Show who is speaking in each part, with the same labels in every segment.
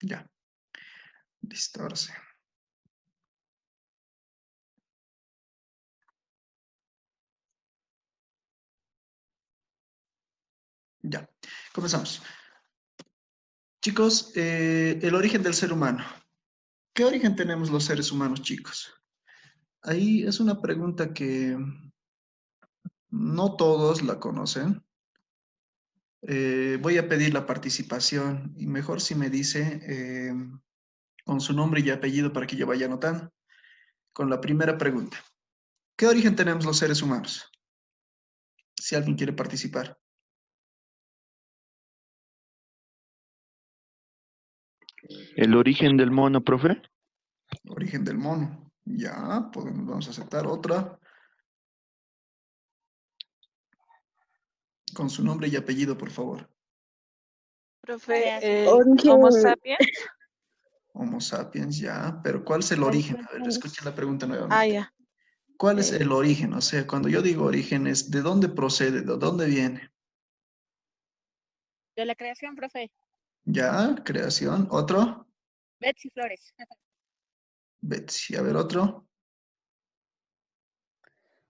Speaker 1: Ya, listo, ahora sí. Ya, comenzamos. Chicos, el origen del ser humano. ¿Qué origen tenemos los seres humanos, chicos? Ahí es una pregunta que no todos la conocen. Voy a pedir la participación y mejor si me dice con su nombre y apellido para que yo vaya anotando. Con la primera pregunta. ¿Qué origen tenemos los seres humanos? Si alguien quiere participar.
Speaker 2: ¿El origen del mono, profe?
Speaker 1: Origen del mono. Ya, podemos, vamos a aceptar otra. Con su nombre y apellido, por favor.
Speaker 3: Profe, Homo
Speaker 4: Origen,
Speaker 3: sapiens.
Speaker 1: Homo sapiens, ya. Pero ¿cuál es el origen? A ver, escuchen la pregunta
Speaker 3: Ah,
Speaker 1: nuevamente.
Speaker 3: ya.
Speaker 1: ¿Cuál es el origen? O sea, cuando yo digo origen es de dónde procede, de dónde viene.
Speaker 3: De la creación, profe.
Speaker 1: Ya, creación. ¿Otro?
Speaker 3: Betsy Flores.
Speaker 1: Betsy. A ver, otro.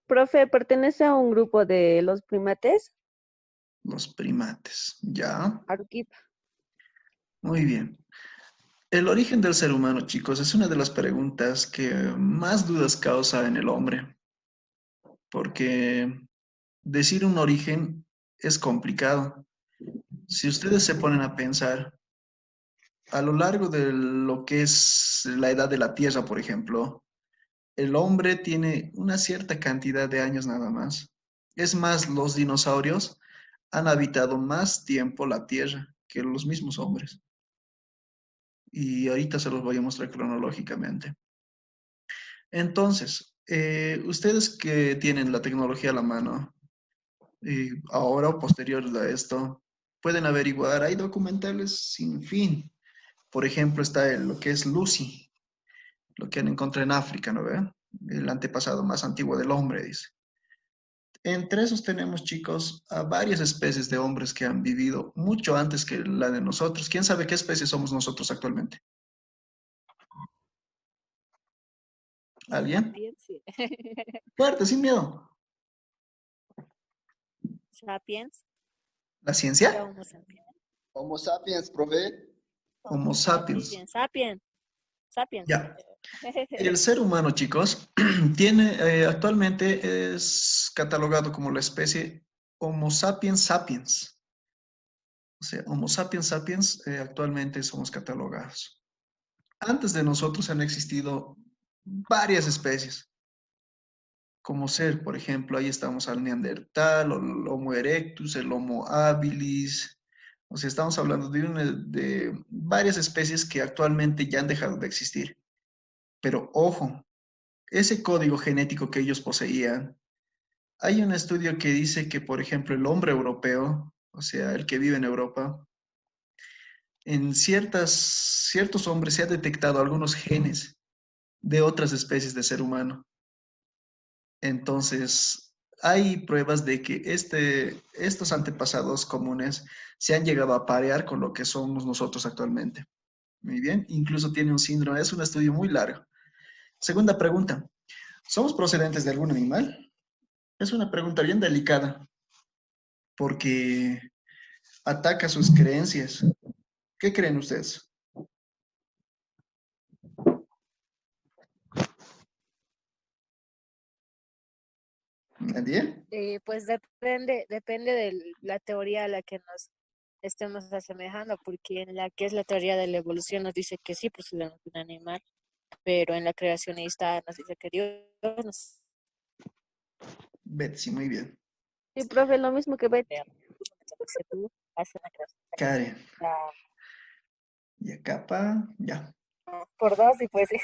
Speaker 4: profe, ¿pertenece a un grupo de los primates?
Speaker 1: Los primates. Ya.
Speaker 4: Aruquipa.
Speaker 1: Muy bien. El origen del ser humano, chicos, es una de las preguntas que más dudas causa en el hombre, porque decir un origen es complicado. Si ustedes se ponen a pensar, a lo largo de lo que es la edad de la Tierra, por ejemplo, el hombre tiene una cierta cantidad de años nada más. Es más, los dinosaurios han habitado más tiempo la Tierra que los mismos hombres. Y ahorita se los voy a mostrar cronológicamente. Entonces, ustedes que tienen la tecnología a la mano, ahora o posterior a esto, pueden averiguar, hay documentales sin fin. Por ejemplo, está lo que es Lucy, lo que han encontrado en África, ¿no ve? El antepasado más antiguo del hombre, dice. Entre esos tenemos, chicos, a varias especies de hombres que han vivido mucho antes que la de nosotros. ¿Quién sabe qué especie somos nosotros actualmente? ¿Alguien?
Speaker 3: Sapiens, sí.
Speaker 1: Fuerte, sin miedo.
Speaker 3: Sapiens.
Speaker 1: ¿La
Speaker 3: Era
Speaker 1: ciencia?
Speaker 3: Homo sapiens.
Speaker 5: Homo sapiens, profe.
Speaker 1: Homo sapiens.
Speaker 3: Sapiens. Sapiens.
Speaker 1: Ya. El ser humano, chicos, tiene actualmente es catalogado como la especie Homo sapiens sapiens. O sea, Homo sapiens sapiens actualmente somos catalogados. Antes de nosotros han existido varias especies, como ser, por ejemplo, ahí estamos al Neandertal, el Homo erectus, el Homo habilis. O sea, estamos hablando de varias especies que actualmente ya han dejado de existir. Pero ojo, ese código genético que ellos poseían, hay un estudio que dice que, por ejemplo, el hombre europeo, o sea, el que vive en Europa, en ciertos hombres se ha detectado algunos genes de otras especies de ser humano. Entonces, hay pruebas de que estos antepasados comunes se han llegado a parear con lo que somos nosotros actualmente. Muy bien, incluso tiene un síndrome, es un estudio muy largo. Segunda pregunta, ¿somos procedentes de algún animal? Es una pregunta bien delicada porque ataca sus creencias. ¿Qué creen ustedes? ¿Nadie?
Speaker 3: Pues depende de la teoría a la que nos estemos asemejando, porque en la que es la teoría de la evolución nos dice que sí procedemos de un animal, pero en la creacionista nos dice que Dios nos
Speaker 1: Betsy, muy bien.
Speaker 4: Sí, profe, lo mismo que Betty.
Speaker 3: que tú haces la creación.
Speaker 1: Karen. Y acá, ya,
Speaker 3: Por dos y pues sí.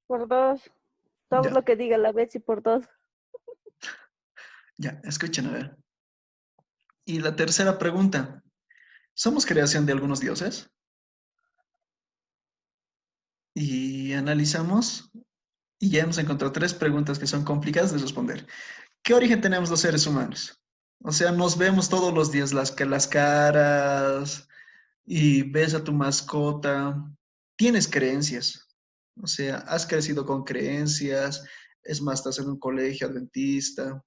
Speaker 4: Por dos. Todo
Speaker 1: ya,
Speaker 4: lo que diga la Betsy por dos.
Speaker 1: ya, escuchen a ver. Y la tercera pregunta, ¿somos creación de algunos dioses? Y analizamos y ya hemos encontrado tres preguntas que son complicadas de responder. ¿Qué origen tenemos los seres humanos? O sea, nos vemos todos los días las caras, y ves a tu mascota, tienes creencias, o sea, has crecido con creencias, es más, estás en un colegio adventista,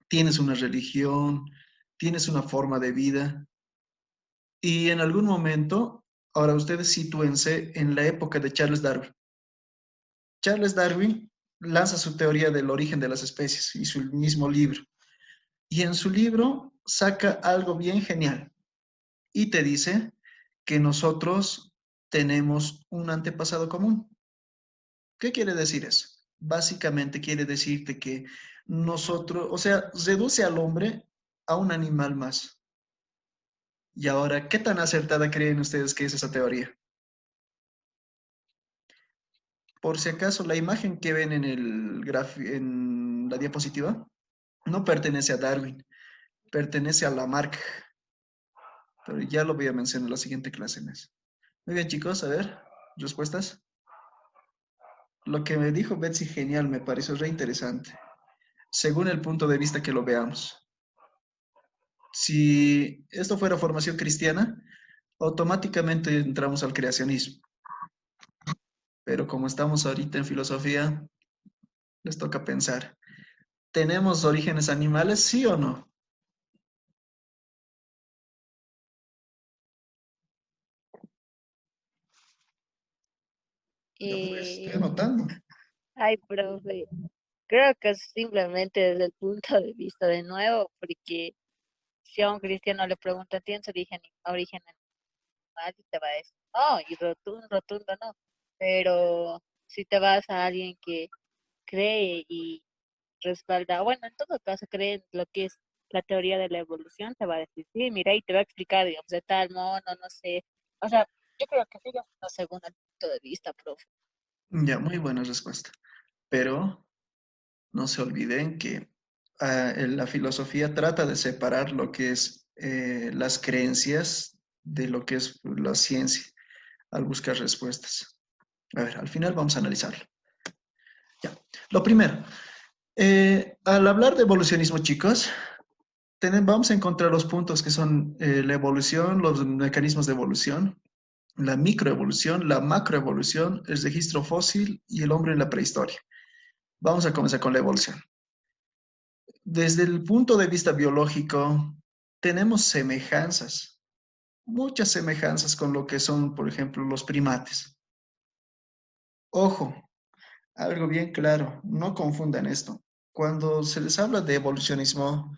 Speaker 1: tienes una religión, tienes una forma de vida, y en algún momento, ahora ustedes sitúense en la época de Charles Darwin. Charles Darwin lanza su teoría del origen de las especies y su mismo libro. Y en su libro saca algo bien genial y te dice que nosotros tenemos un antepasado común. ¿Qué quiere decir eso? Básicamente quiere decirte que nosotros, o sea, reduce al hombre a un animal más. Y ahora, ¿qué tan acertada creen ustedes que es esa teoría? Por si acaso, la imagen que ven en en la diapositiva no pertenece a Darwin, pertenece a Lamarck, pero ya lo voy a mencionar en la siguiente clase, Inés. Muy bien, chicos, a ver, respuestas. Lo que me dijo Betsy, genial, me pareció re interesante, según el punto de vista que lo veamos. Si esto fuera formación cristiana, automáticamente entramos al creacionismo. Pero como estamos ahorita en filosofía, les toca pensar, ¿tenemos orígenes animales, sí o no? Ya pues, estoy
Speaker 3: Y,
Speaker 1: anotando.
Speaker 3: ay, profe, creo que es simplemente desde el punto de vista de nuevo, porque si a un cristiano le pregunta, ¿tienes origen animal? Y te va a decir, no, y rotundo no. Pero si te vas a alguien que cree y respalda, bueno, en todo caso cree en lo que es la teoría de la evolución, te va a decir, sí, mira, y te va a explicar, digamos, de tal mono, no sé. O sea, yo creo que sí, no según el punto de vista, profe.
Speaker 1: Ya, muy buena respuesta. Pero no se olviden que la filosofía trata de separar lo que es las creencias de lo que es la ciencia al buscar respuestas. A ver, al final vamos a analizarlo. Ya. Lo primero, al hablar de evolucionismo, chicos, vamos a encontrar los puntos que son la evolución, los mecanismos de evolución, la microevolución, la macroevolución, el registro fósil y el hombre en la prehistoria. Vamos a comenzar con la evolución. Desde el punto de vista biológico, tenemos semejanzas, muchas semejanzas con lo que son, por ejemplo, los primates. Ojo, algo bien claro, no confundan esto. Cuando se les habla de evolucionismo,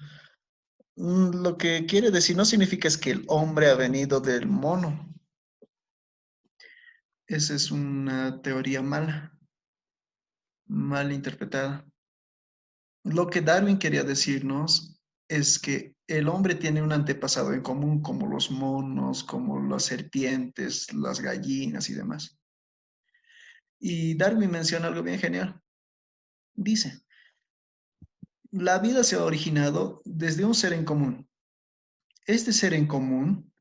Speaker 1: lo que quiere decir no significa es que el hombre ha venido del mono. Esa es una teoría mala, mal interpretada. Lo que Darwin quería decirnos es que el hombre tiene un antepasado en común, como los monos, como las serpientes, las gallinas y demás. Y Darwin menciona algo bien genial. Dice, la vida se ha originado desde un ser en común. Este ser en común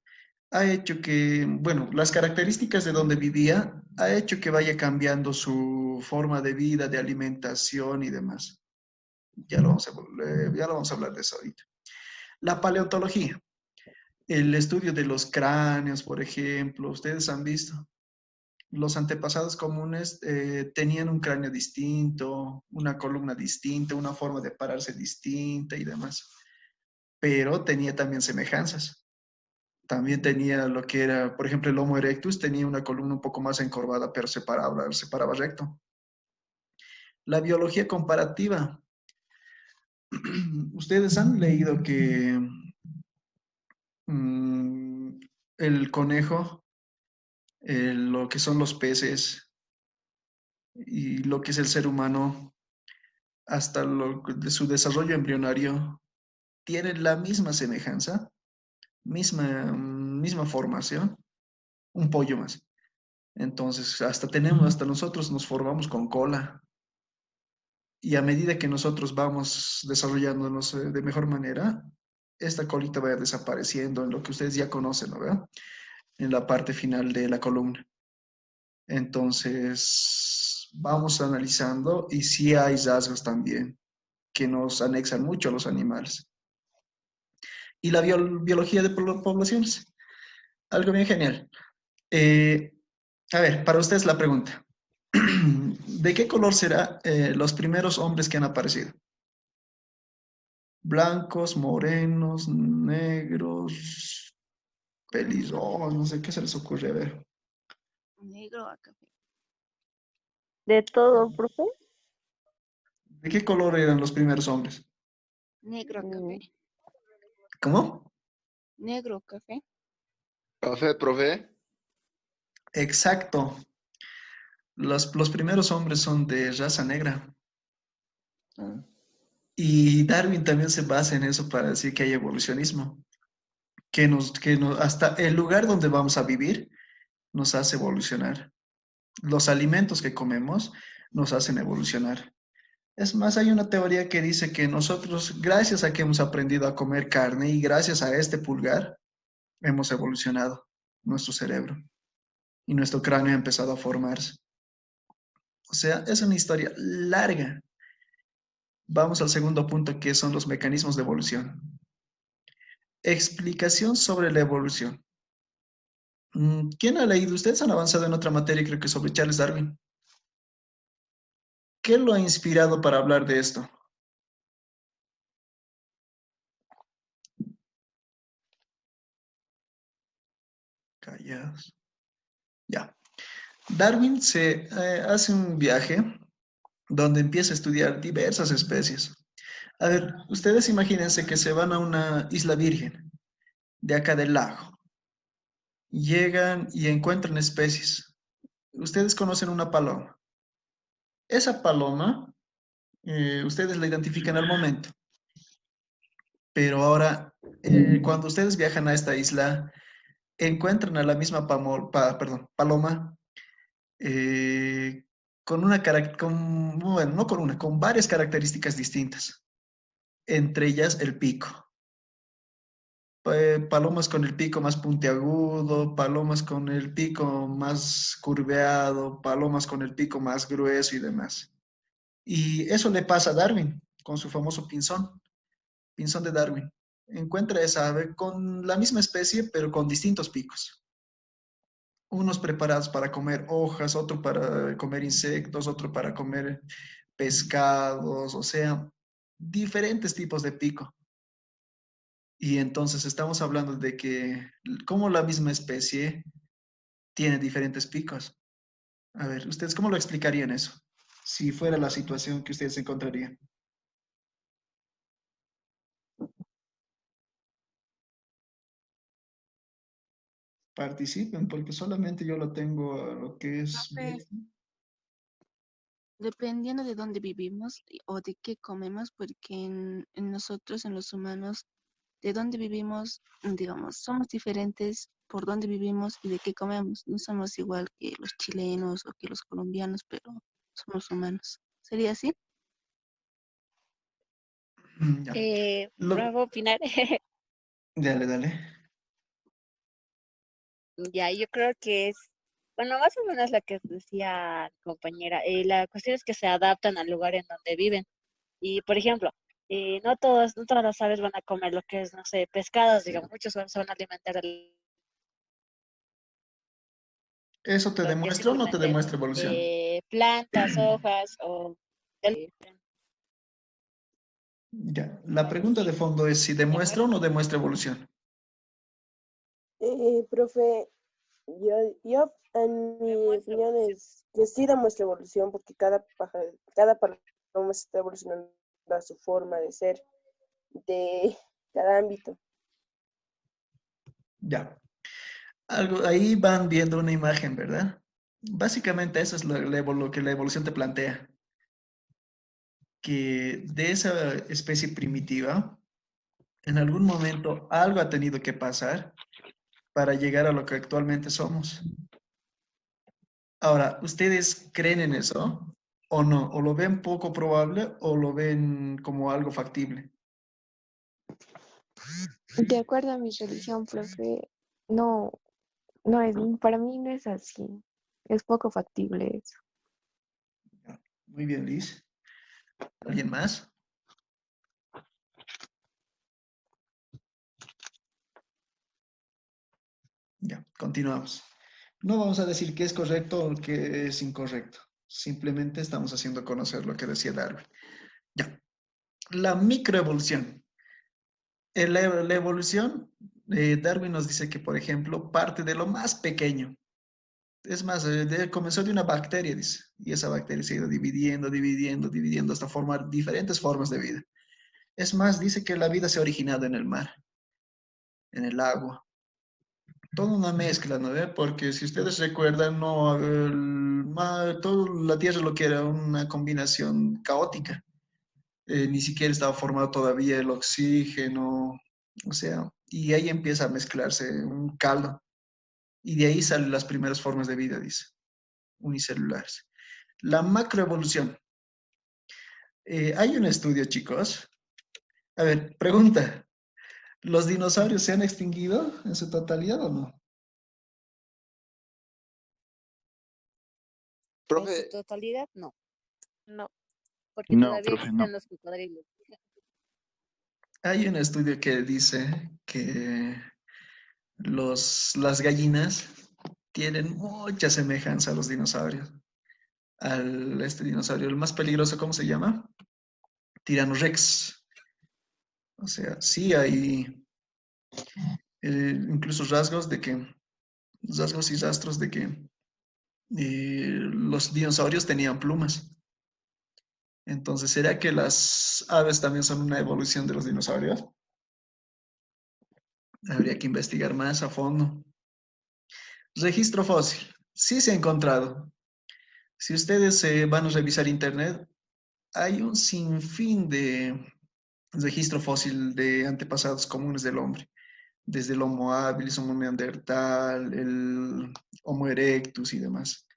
Speaker 1: ha hecho que, bueno, las características de donde vivía ha hecho que vaya cambiando su forma de vida, de alimentación y demás. Ya lo vamos a hablar de eso ahorita. La paleontología, el estudio de los cráneos, por ejemplo, ustedes han visto, los antepasados comunes tenían un cráneo distinto, una columna distinta, una forma de pararse distinta y demás, pero tenía también semejanzas. También tenía lo que era, por ejemplo, el Homo erectus tenía una columna un poco más encorvada, pero se paraba recto. La biología comparativa. Ustedes han leído que mm, el conejo, lo que son los peces y lo que es el ser humano, hasta de su desarrollo embrionario, tienen la misma semejanza, misma formación, un pollo más. Entonces, hasta nosotros nos formamos con cola. Y a medida que nosotros vamos desarrollándonos de mejor manera, esta colita va desapareciendo en lo que ustedes ya conocen, ¿no? ¿Verdad? En la parte final de la columna. Entonces, vamos analizando y sí hay rasgos también que nos anexan mucho a los animales. Y la biología de poblaciones. Algo bien genial. Eh, a ver, para ustedes la pregunta. ¿De qué color serán los primeros hombres que han aparecido? Blancos, morenos, negros, pelirrojos, no sé qué se les ocurre. A ver,
Speaker 6: Negro a café.
Speaker 4: De todo, profe.
Speaker 1: ¿de qué color eran los primeros hombres?
Speaker 6: Negro a
Speaker 4: Mm,
Speaker 6: café.
Speaker 1: ¿Cómo?
Speaker 6: Negro café.
Speaker 5: Café, profe.
Speaker 1: Exacto. Los primeros hombres son de raza negra.
Speaker 5: Ah,
Speaker 1: Y Darwin también se basa en eso para decir que hay evolucionismo, hasta el lugar donde vamos a vivir nos hace evolucionar. Los alimentos que comemos nos hacen evolucionar. Es más, hay una teoría que dice que nosotros, gracias a que hemos aprendido a comer carne y gracias a este pulgar, hemos evolucionado nuestro cerebro y nuestro cráneo ha empezado a formarse. O sea, es una historia larga. Vamos al segundo punto, que son los mecanismos de evolución. Explicación sobre la evolución. ¿Quién ha leído? Ustedes han avanzado en otra materia, creo que sobre Charles Darwin. ¿Qué lo ha inspirado para hablar de esto? Callados. Ya. Darwin se hace un viaje donde empieza a estudiar diversas especies. A ver, ustedes imagínense que se van a una isla virgen de acá del lago. Llegan y encuentran especies. Ustedes conocen una paloma. Esa paloma, ustedes la identifican al momento, pero ahora, cuando ustedes viajan a esta isla, encuentran a la misma paloma eh, con bueno, no con una, con varias características distintas, entre ellas el pico. Palomas con el pico más puntiagudo, palomas con el pico más curveado, palomas con el pico más grueso y demás. Y eso le pasa a Darwin con su famoso pinzón de Darwin. Encuentra esa ave con la misma especie, pero con distintos picos. Unos preparados para comer hojas, otro para comer insectos, otro para comer pescados, o sea, diferentes tipos de pico. Y entonces estamos hablando de que como la misma especie tiene diferentes picos. A ver, ¿ustedes cómo lo explicarían eso? Si fuera la situación que ustedes encontrarían. Participen, porque solamente yo lo tengo a lo que es...
Speaker 6: Profe, dependiendo de dónde vivimos o de qué comemos, porque en nosotros, en los humanos, de dónde vivimos, digamos, somos diferentes por dónde vivimos y de qué comemos. No somos igual que los chilenos o que los colombianos, pero somos humanos. ¿Sería así?
Speaker 1: Ya.
Speaker 3: Bravo, opinar.
Speaker 1: Dale, dale.
Speaker 3: Ya, yo creo que es, bueno, más o menos la que decía mi compañera. La cuestión es que se adaptan al lugar en donde viven. Y, por ejemplo, no todas las aves van a comer lo que es, no sé, pescados, digamos, muchos se van a alimentar de
Speaker 1: ¿Eso te
Speaker 3: lo que es
Speaker 1: demuestra o no te
Speaker 3: simplemente
Speaker 1: demuestra evolución?
Speaker 3: plantas, hojas o...
Speaker 1: Ya. La pregunta de fondo es si demuestra o no demuestra evolución.
Speaker 7: Profe, yo en mi
Speaker 3: Demuestra
Speaker 7: opinión
Speaker 3: evolución.
Speaker 7: es que sí demuestra evolución porque cada paloma se está evolucionando a su forma de ser de cada ámbito.
Speaker 1: Ya. Algo, ahí van viendo una imagen, ¿verdad? Básicamente eso es lo que la evolución te plantea, que de esa especie primitiva, en algún momento algo ha tenido que pasar para llegar a lo que actualmente somos. Ahora, ¿ustedes creen en eso o no? ¿O lo ven poco probable o lo ven como algo factible?
Speaker 8: De acuerdo a mi religión, profe, no, no es, para mí no es así. Es poco factible eso.
Speaker 1: Muy bien, Liz. ¿Alguien más? Ya, continuamos. No vamos a decir qué es correcto o qué es incorrecto. Simplemente estamos haciendo conocer lo que decía Darwin. Ya, la microevolución. La evolución, Darwin nos dice que, por ejemplo, parte de lo más pequeño. Es más, comenzó de una bacteria, dice, y esa bacteria se ha ido dividiendo, dividiendo, dividiendo hasta formar diferentes formas de vida. Es más, dice que la vida se ha originado en el mar, en el agua. Toda una mezcla, ¿no ve? Porque si ustedes recuerdan, no, todo la Tierra lo que era una combinación caótica. Ni siquiera estaba formado todavía el oxígeno, o sea, y ahí empieza a mezclarse un caldo. Y de ahí salen las primeras formas de vida, dice, unicelulares. La macroevolución. Hay un estudio, chicos. A ver, pregunta. ¿Los dinosaurios se han extinguido en su totalidad o no?
Speaker 3: En su
Speaker 5: Profe,
Speaker 3: totalidad, no,
Speaker 8: No.
Speaker 3: porque
Speaker 2: No,
Speaker 3: todavía
Speaker 2: profe,
Speaker 3: existen
Speaker 2: no.
Speaker 3: los cocodrilos.
Speaker 1: Hay un estudio que dice que las gallinas tienen mucha semejanza a los dinosaurios. Este dinosaurio, el más peligroso, ¿cómo se llama? Tyrannorex. O sea, sí hay incluso rasgos y rastros de que los dinosaurios tenían plumas. Entonces, ¿será que las aves también son una evolución de los dinosaurios? Habría que investigar más a fondo. Registro fósil. Sí se ha encontrado. Si ustedes van a revisar internet, hay un sinfín de registro fósil de antepasados comunes del hombre. Desde el Homo habilis, Homo neandertal, el Homo erectus y demás.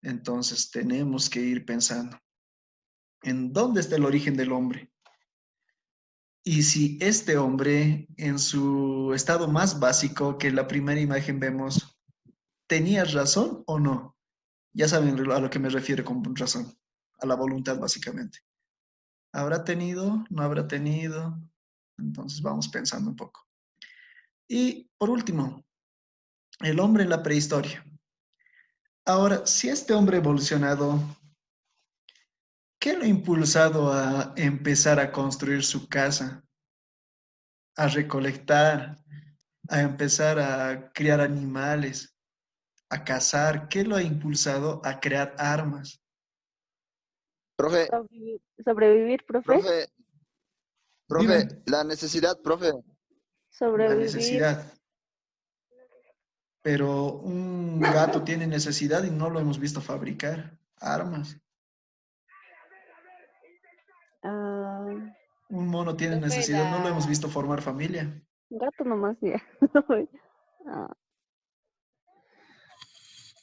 Speaker 1: Entonces tenemos que ir pensando en dónde está el origen del hombre. Y si este hombre, en su estado más básico, que en la primera imagen vemos, tenía razón o no. Ya saben a lo que me refiero con razón, a la voluntad básicamente. ¿Habrá tenido? ¿No habrá tenido? Entonces vamos pensando un poco. Y por último, el hombre en la prehistoria. Ahora, si este hombre evolucionado, ¿qué lo ha impulsado a empezar a construir su casa, a recolectar, a empezar a criar animales, a cazar? ¿Qué lo ha impulsado a crear armas?
Speaker 5: profe,
Speaker 4: Sobrevivir, profe.
Speaker 1: Dime,
Speaker 5: la necesidad, profe.
Speaker 1: la
Speaker 4: Sobrevivir.
Speaker 1: necesidad. Pero un gato tiene necesidad y no lo hemos visto fabricar armas.
Speaker 4: Ah,
Speaker 1: Un mono tiene
Speaker 3: Profe,
Speaker 1: necesidad, no lo hemos visto formar familia.
Speaker 4: gato nomás ya. Ah,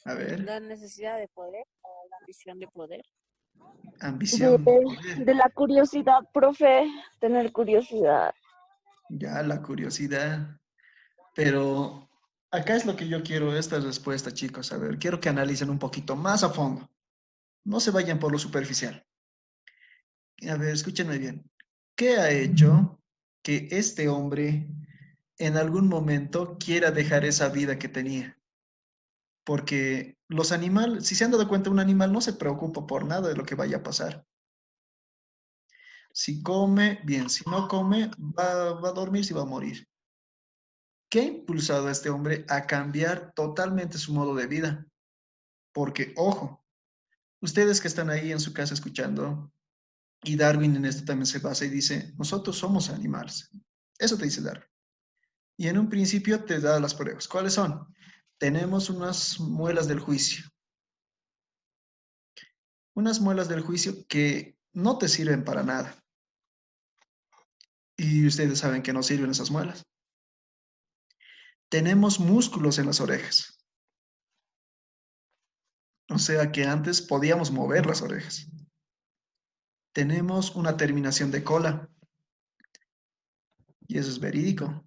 Speaker 1: A ver,
Speaker 3: la necesidad de poder o la ambición de poder.
Speaker 1: ambición, poder.
Speaker 4: de la curiosidad, profe. Tener curiosidad.
Speaker 1: Ya, la curiosidad. Pero acá es lo que yo quiero, esta respuesta, chicos. A ver, quiero que analicen un poquito más a fondo. No se vayan por lo superficial. A ver, escúchenme bien. ¿Qué ha hecho que este hombre en algún momento quiera dejar esa vida que tenía? Porque los animales, si se han dado cuenta, un animal no se preocupa por nada de lo que vaya a pasar. Si come, bien, si no come, va a dormir, si va a morir. ¿Qué ha impulsado a este hombre a cambiar totalmente su modo de vida? Porque, ojo, ustedes que están ahí en su casa escuchando, y Darwin en esto también se basa y dice, nosotros somos animales. Eso te dice Darwin. Y en un principio te da las pruebas. ¿Cuáles son? Tenemos unas muelas del juicio. Unas muelas del juicio que no te sirven para nada. Y ustedes saben que no sirven esas muelas. Tenemos músculos en las orejas. O sea que antes podíamos mover las orejas. Tenemos una terminación de cola. Y eso es verídico.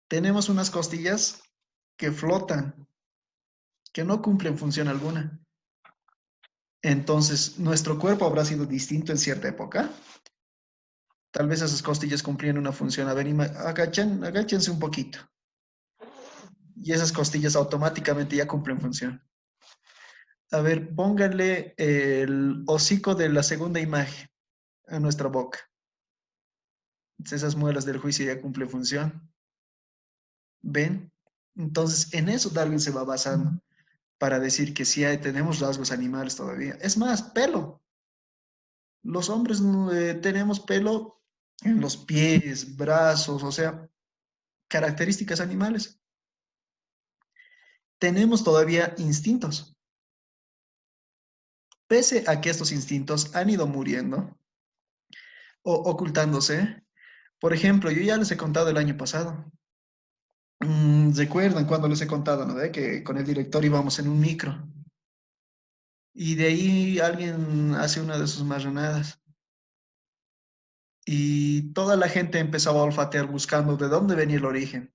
Speaker 1: Tenemos unas costillas que flotan, que no cumplen función alguna. Entonces, ¿nuestro cuerpo habrá sido distinto en cierta época? Tal vez esas costillas cumplían una función. A ver, agáchense un poquito. y esas costillas automáticamente ya cumplen función. A ver, pónganle el hocico de la segunda imagen a nuestra boca. Esas muelas del juicio ya cumplen función. ¿Ven? Entonces, en eso Darwin se va basando para decir que sí tenemos rasgos animales todavía. Es más, pelo. Los hombres tenemos pelo en los pies, brazos, o sea, características animales. Tenemos todavía instintos. Pese a que estos instintos han ido muriendo o ocultándose, por ejemplo, yo ya les he contado el año pasado. ¿Recuerdan cuando les he contado, no? De que con el director íbamos en un micro y de ahí alguien hace una de sus marranadas y toda la gente empezaba a olfatear buscando de dónde venía el origen.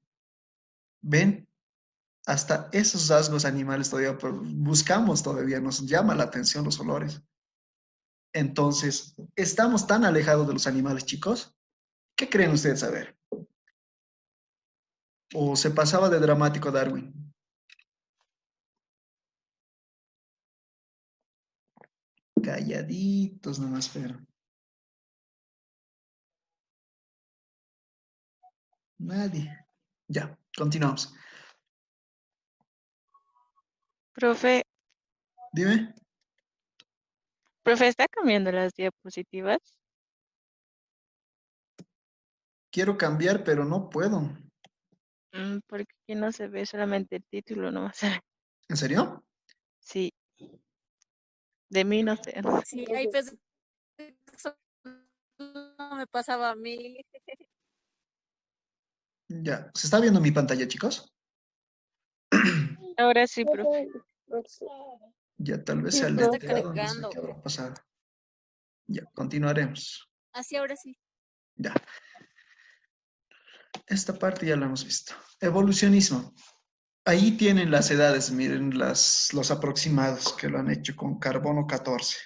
Speaker 1: ¿Ven? Hasta esos rasgos animales todavía buscamos todavía, nos llama la atención los olores. Entonces, ¿estamos tan alejados de los animales, chicos? ¿Qué creen ustedes saber? ¿O se pasaba de dramático Darwin? Calladitos nomás, pero. Nadie. Ya, continuamos.
Speaker 9: Profe,
Speaker 1: Dime.
Speaker 9: profe, ¿está cambiando las diapositivas?
Speaker 1: Quiero cambiar, pero no puedo.
Speaker 9: Porque aquí no se ve solamente el título nomás.
Speaker 1: ¿En serio?
Speaker 9: Sí, de mí no sé.
Speaker 3: Sí, ahí pues eso no me pasaba a mí.
Speaker 1: Ya. ¿Se está viendo mi pantalla, chicos?
Speaker 9: Ahora sí, profe.
Speaker 1: Ya, tal vez
Speaker 9: Sí,
Speaker 1: se ha
Speaker 9: profe.
Speaker 3: Está
Speaker 1: lentado, no sé
Speaker 3: cargando.
Speaker 1: qué habrá pasado. Ya, continuaremos.
Speaker 3: Así ahora sí.
Speaker 1: Ya. Esta parte ya la hemos visto. Evolucionismo. Ahí tienen las edades, miren los aproximados que lo han hecho con carbono 14.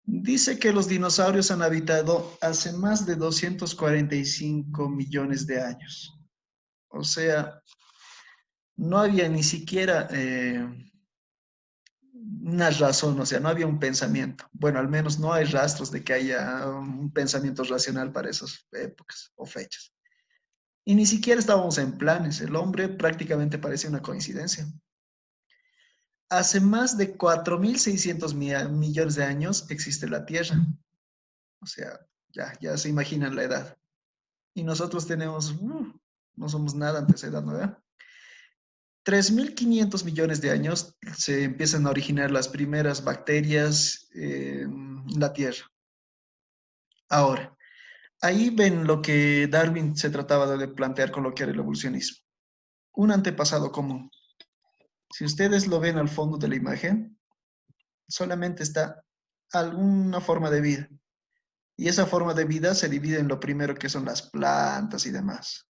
Speaker 1: Dice que los dinosaurios han habitado hace más de 245 millones de años. O sea, no había ni siquiera una razón, o sea, no había un pensamiento. Bueno, al menos no hay rastros de que haya un pensamiento racional para esas épocas o fechas. Y ni siquiera estábamos en planes. El hombre prácticamente parece una coincidencia. Hace más de 4.600 millones de años existe la Tierra. O sea, ya se imaginan la edad. Y nosotros tenemos, no somos nada ante esa edad, ¿no? 3.500 millones de años se empiezan a originar las primeras bacterias en la Tierra. Ahora, ahí ven lo que Darwin se trataba de plantear con lo que era el evolucionismo. Un antepasado común. Si ustedes lo ven al fondo de la imagen, solamente está alguna forma de vida. Y esa forma de vida se divide en lo primero que son las plantas y demás.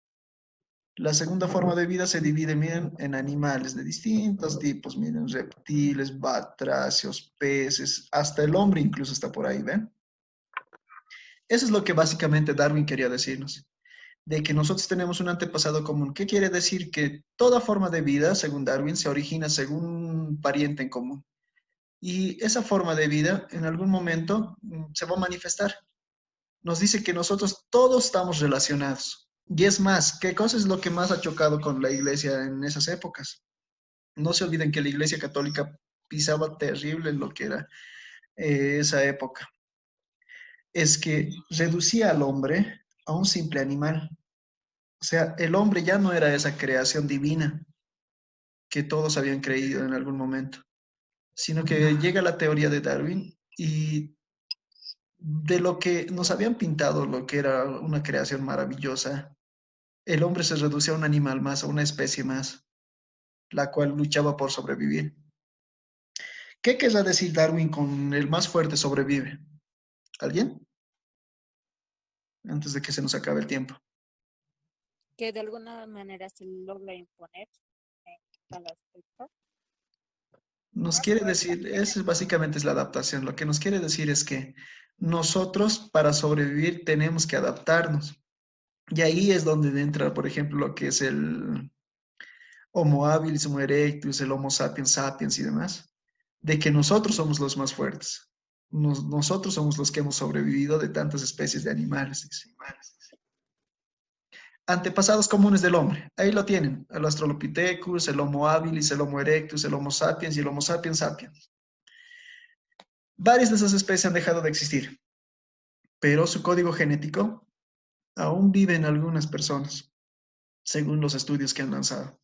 Speaker 1: La segunda forma de vida se divide, miren, en animales de distintos tipos, miren, reptiles, batracios, peces, hasta el hombre incluso está por ahí, ¿ven? Eso es lo que básicamente Darwin quería decirnos, de que nosotros tenemos un antepasado común. ¿Qué quiere decir? Que toda forma de vida, según Darwin, se origina según un pariente en común. Y esa forma de vida en algún momento se va a manifestar. Nos dice que nosotros todos estamos relacionados. Y es más, ¿qué cosa es lo que más ha chocado con la iglesia en esas épocas? No se olviden que la iglesia católica pisaba terrible lo que era esa época. Es que reducía al hombre a un simple animal. O sea, el hombre ya no era esa creación divina que todos habían creído en algún momento, sino que llega la teoría de Darwin y de lo que nos habían pintado, lo que era una creación maravillosa, el hombre se reducía a un animal más, a una especie más, la cual luchaba por sobrevivir. ¿Qué querrá decir Darwin con el más fuerte sobrevive? ¿Alguien? Antes de que se nos acabe el tiempo.
Speaker 3: Que de alguna manera se logra imponer en tal aspecto.
Speaker 1: Nos quiere decir, eso básicamente es la adaptación. Lo que nos quiere decir es que nosotros para sobrevivir tenemos que adaptarnos. Y ahí es donde entra, por ejemplo, lo que es Homo habilis, Homo erectus, el Homo sapiens sapiens y demás, de que nosotros somos los más fuertes. Nosotros somos los que hemos sobrevivido de tantas especies de animales. Dice. Antepasados comunes del hombre. Ahí lo tienen. El Australopithecus, el Homo habilis, el Homo erectus, el Homo sapiens y el Homo sapiens sapiens. Varias de esas especies han dejado de existir, pero su código genético aún vive en algunas personas, según los estudios que han lanzado.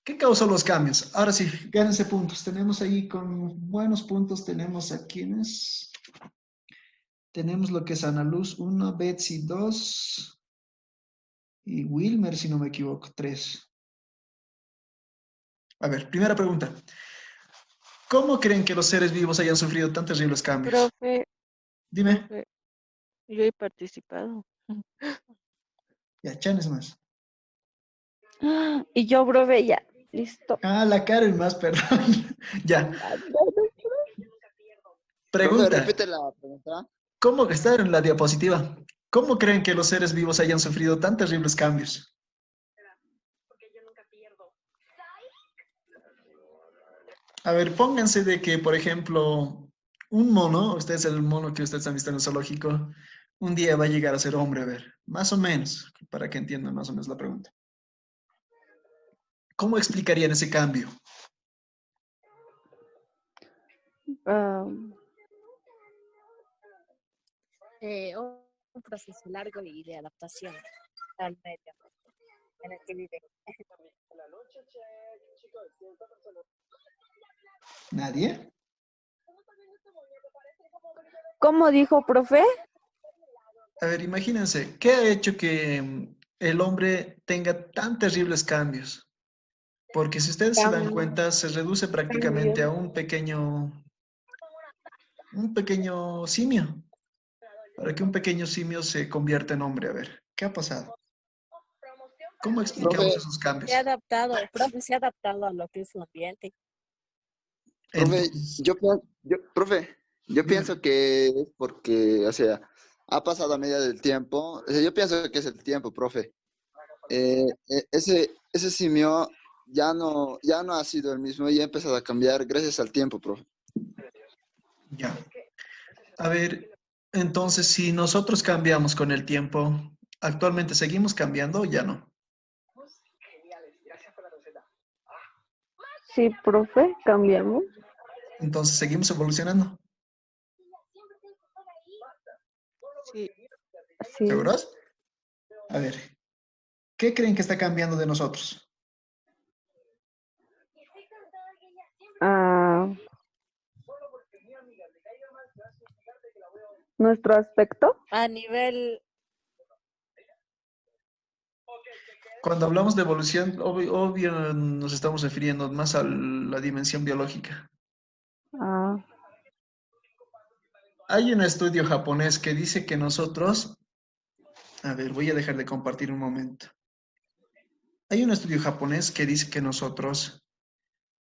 Speaker 1: ¿Qué causó los cambios? Ahora sí, gánense puntos. Tenemos ahí con buenos puntos, tenemos a quienes. Tenemos lo que es Ana Luz 1, Betsy 2 y Wilmer, si no me equivoco, 3. A ver, primera pregunta. ¿Cómo creen que los seres vivos hayan sufrido tan terribles cambios?
Speaker 9: Profe,
Speaker 1: Dime.
Speaker 9: profe, yo he participado.
Speaker 1: Ya, Chan es más.
Speaker 4: Y yo, profe, ya. Listo.
Speaker 1: Ah, la Karen más, perdón. Ya.
Speaker 5: Profe,
Speaker 1: Pregunta.
Speaker 5: repite la pregunta.
Speaker 1: ¿Cómo estar en la diapositiva? ¿Cómo creen que los seres vivos hayan sufrido tan terribles cambios? A ver, pónganse de que, por ejemplo, un mono, ustedes el mono que ustedes han visto en el zoológico, un día va a llegar a ser hombre, a ver, más o menos, para que entiendan más o menos la pregunta. ¿Cómo explicarían ese cambio?
Speaker 3: Un proceso largo y de adaptación al medio en el que vive.
Speaker 1: ¿Nadie?
Speaker 4: ¿Cómo dijo, profe?
Speaker 1: A ver, imagínense, ¿qué ha hecho que el hombre tenga tan terribles cambios? Porque si ustedes se dan cuenta, se reduce prácticamente a un pequeño simio. Para que un pequeño simio se convierta en hombre. A ver, ¿qué ha pasado? ¿Cómo explicamos
Speaker 5: Profe,
Speaker 1: esos cambios?
Speaker 3: Se ha adaptado, el profe se ha adaptado a lo que es su ambiente.
Speaker 5: profe,
Speaker 1: Entonces,
Speaker 5: profe, yo pienso que es porque, o sea, ha pasado a medida del tiempo. O sea, yo pienso que es el tiempo, profe. Ese simio ya no ha sido el mismo y ha empezado a cambiar gracias al tiempo, profe.
Speaker 1: ya. A ver, entonces, si nosotros cambiamos con el tiempo, ¿actualmente seguimos cambiando o ya no?
Speaker 4: Sí, profe, cambiamos.
Speaker 1: Entonces, ¿seguimos evolucionando?
Speaker 9: Sí,
Speaker 4: Sí.
Speaker 1: ¿Seguros? A ver, ¿qué creen que está cambiando de nosotros?
Speaker 4: ¿Nuestro aspecto?
Speaker 3: A nivel,
Speaker 1: Cuando hablamos de evolución, obvio nos estamos refiriendo más a la dimensión biológica. Hay un estudio japonés que dice que nosotros... A ver, voy a dejar de compartir un momento. Hay un estudio japonés que dice que nosotros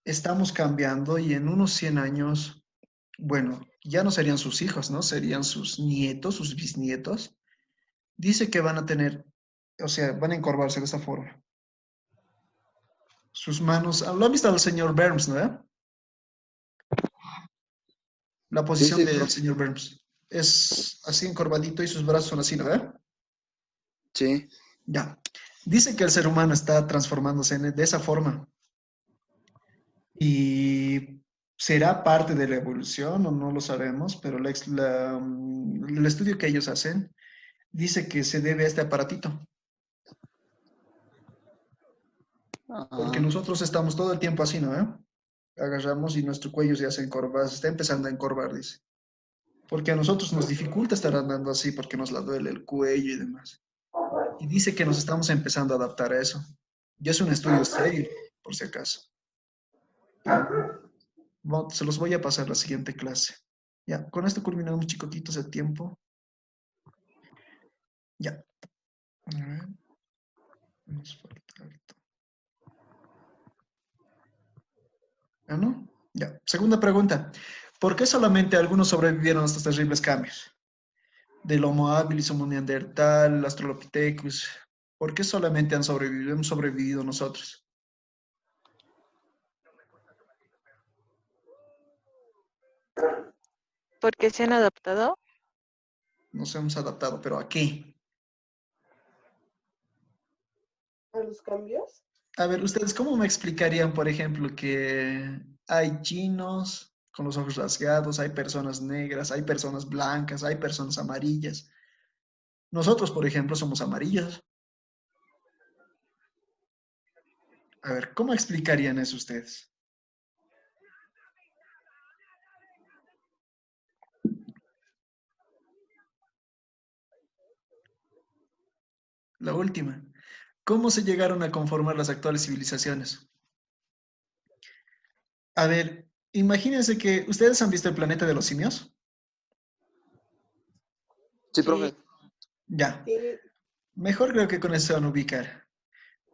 Speaker 1: estamos cambiando y en unos 100 años, bueno, ya no serían sus hijos, ¿no? Serían sus nietos, sus bisnietos. Dice que van a tener, o sea, van a encorvarse de esa forma. Sus manos, lo han visto al señor Burns, ¿no? La posición
Speaker 5: Sí,
Speaker 1: del
Speaker 5: profe.
Speaker 1: señor Burns. Es así encorvadito y sus brazos son así, ¿no?
Speaker 5: Sí.
Speaker 1: Ya. Dice que el ser humano está transformándose de esa forma. Y será parte de la evolución o no lo sabemos, pero el estudio que ellos hacen dice que se debe a este aparatito. Porque nosotros estamos todo el tiempo así, ¿no? Agarramos y nuestro cuello se hace encorvar, se está empezando a encorvar, dice. Porque a nosotros nos dificulta estar andando así porque nos la duele el cuello y demás. Y dice que nos estamos empezando a adaptar a eso. Y es un estudio serio, por si acaso. Se los voy a pasar la siguiente clase. Ya, con esto culminamos, chicotitos, el tiempo. Ya. A ver. Nos falta harto. ¿Ah, no? Ya. Segunda pregunta. ¿Por qué solamente algunos sobrevivieron a estos terribles cambios? Del Homo habilis, Homo neandertal, Australopithecus, ¿Por qué solamente hemos sobrevivido nosotros?
Speaker 9: Porque se han adaptado.
Speaker 1: Nos hemos adaptado, ¿pero a qué?
Speaker 7: ¿A los cambios?
Speaker 1: A ver, ¿ustedes cómo me explicarían, por ejemplo, que hay chinos con los ojos rasgados, hay personas negras, hay personas blancas, hay personas amarillas? Nosotros, por ejemplo, somos amarillos. A ver, ¿cómo explicarían eso ustedes? La última. ¿Cómo se llegaron a conformar las actuales civilizaciones? A ver, imagínense que ustedes han visto el planeta de los simios.
Speaker 5: Sí,
Speaker 9: Sí.
Speaker 5: profe.
Speaker 1: Ya,
Speaker 7: Sí,
Speaker 1: mejor creo que con eso se van a ubicar.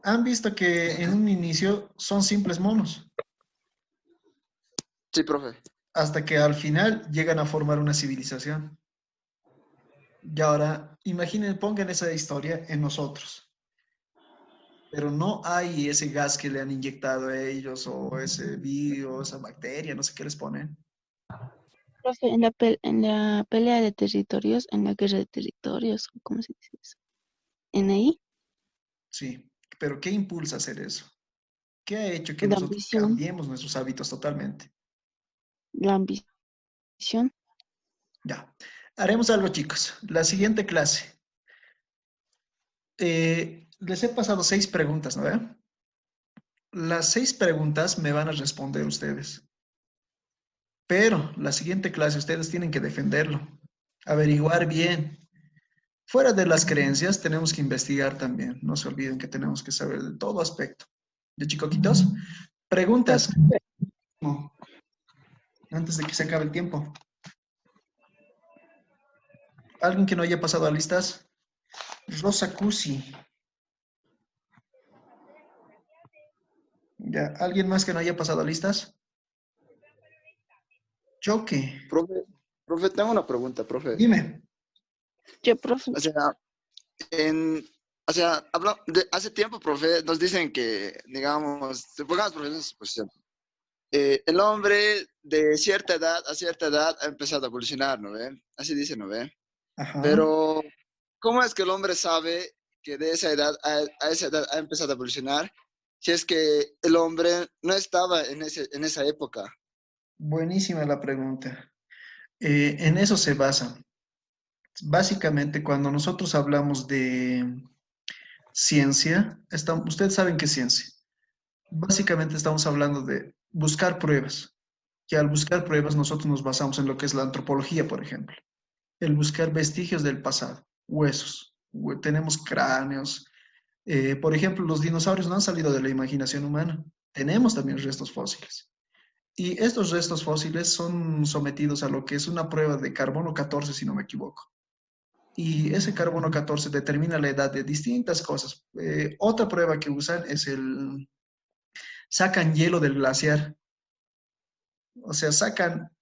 Speaker 1: Han visto que en un inicio son simples monos,
Speaker 5: Sí, profe.
Speaker 1: hasta que al final llegan a formar una civilización. Y ahora, imaginen, pongan esa historia en nosotros. Pero no hay ese gas que le han inyectado a ellos, o ese virus, esa bacteria, no sé qué les ponen.
Speaker 6: Profe, en la pelea de territorios, en la guerra de territorios, ¿cómo se dice eso? ¿En ahí?
Speaker 1: Sí, pero ¿qué impulsa hacer eso? ¿Qué ha hecho que
Speaker 6: La
Speaker 1: nosotros
Speaker 6: ambición,
Speaker 1: cambiemos nuestros hábitos totalmente?
Speaker 6: la ambición.
Speaker 1: Ya. Haremos algo, chicos. La siguiente clase. Les he pasado 6 preguntas, ¿no ve? Las 6 preguntas me van a responder ustedes. Pero la siguiente clase ustedes tienen que defenderlo, averiguar bien. Fuera de las creencias, tenemos que investigar también. No se olviden que tenemos que saber de todo aspecto. ¿De chicoquitos? Preguntas. Antes de que se acabe el tiempo. ¿Alguien que no haya pasado a listas? Rosa Cusi. Ya. ¿Alguien más que no haya pasado a listas? Choque.
Speaker 5: Profe, tengo una pregunta, profe.
Speaker 1: Dime.
Speaker 6: Yo, profe,
Speaker 5: O sea, hace tiempo, profe, nos dicen que, digamos, pongamos, profe, en su posición. El hombre de cierta edad a cierta edad ha empezado a evolucionar, ¿no ve? Así dice, ¿no ve?
Speaker 1: Ajá.
Speaker 5: Pero, ¿cómo es que el hombre sabe que de esa edad a esa edad ha empezado a evolucionar si es que el hombre no estaba en esa época?
Speaker 1: Buenísima la pregunta. En eso se basa. Básicamente, cuando nosotros hablamos de ciencia, ustedes saben qué es ciencia. Básicamente estamos hablando de buscar pruebas. Y al buscar pruebas, nosotros nos basamos en lo que es la antropología, por ejemplo. El buscar vestigios del pasado, huesos. Tenemos cráneos. Por ejemplo, los dinosaurios no han salido de la imaginación humana. Tenemos también restos fósiles. Y estos restos fósiles son sometidos a lo que es una prueba de carbono 14, si no me equivoco. Y ese carbono 14 determina la edad de distintas cosas. Otra prueba que usan es sacan hielo del glaciar. O sea, sacan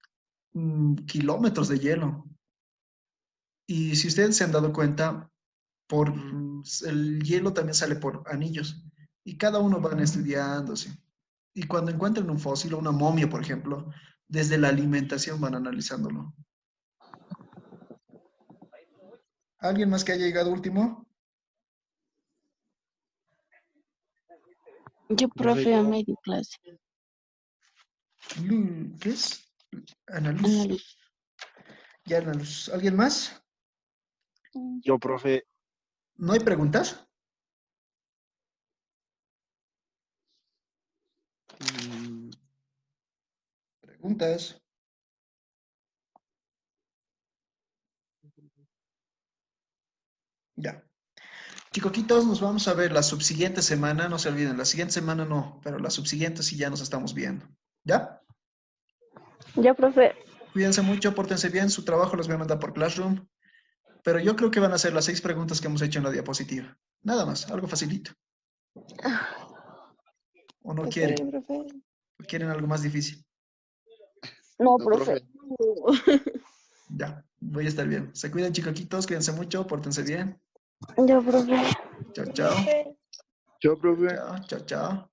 Speaker 1: kilómetros de hielo. Y si ustedes se han dado cuenta, el hielo también sale por anillos. Y cada uno van estudiándose. Y cuando encuentran un fósil o una momia, por ejemplo, desde la alimentación van analizándolo. ¿Alguien más que haya llegado último?
Speaker 6: yo, profe, a media clase.
Speaker 1: ¿Qué es? Ana Luz.
Speaker 6: Ana Luz.
Speaker 1: Ya, Ana Luz. ¿Alguien más?
Speaker 10: Yo, profe,
Speaker 1: ¿No hay preguntas? Preguntas. Ya. Chicoquitos, nos vamos a ver la subsiguiente semana. No se olviden, la siguiente semana no, pero la subsiguiente sí ya nos estamos viendo. ¿Ya?
Speaker 4: Ya, profe.
Speaker 1: Cuídense mucho, pórtense bien. Su trabajo los voy a mandar por Classroom. Pero yo creo que van a ser las 6 preguntas que hemos hecho en la diapositiva. Nada más, algo facilito. ¿O no
Speaker 8: Está
Speaker 1: quieren?
Speaker 8: bien, profe.
Speaker 1: ¿O quieren algo más difícil?
Speaker 4: No,
Speaker 5: No,
Speaker 4: profe.
Speaker 1: Ya, voy a estar bien. Se cuidan, chicoquitos, cuídense mucho, pórtense bien.
Speaker 8: Yo, profe.
Speaker 1: Chao, chao.
Speaker 2: Chao, profe.
Speaker 1: Chao, chao, chao.